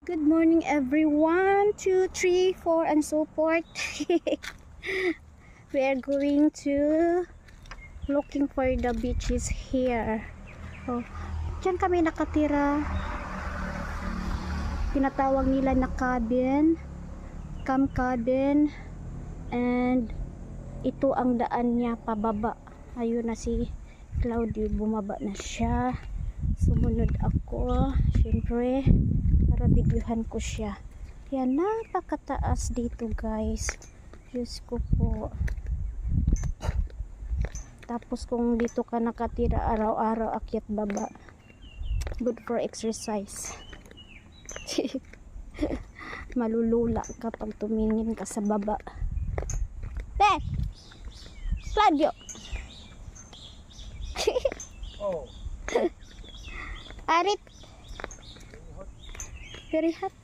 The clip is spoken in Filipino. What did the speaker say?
Good morning everyone. 2, 3, 4 and so forth. We are going to looking for the beaches here. Oh, diyan kami nakatira. Tinatawag nila na cabin, camp cabin, and ito ang daan niya pababa. Ayun na si Claudio, bumaba na siya. Sumunod ako, syempre, para videohan ko siya. Yan, napakataas dito guys. Diyos ko po. Tapos kung dito ka nakatira araw-araw, akyat baba, good for exercise. Malulula kapag tumingin ka sa baba. Claudio. Oh. Arit. Very hot.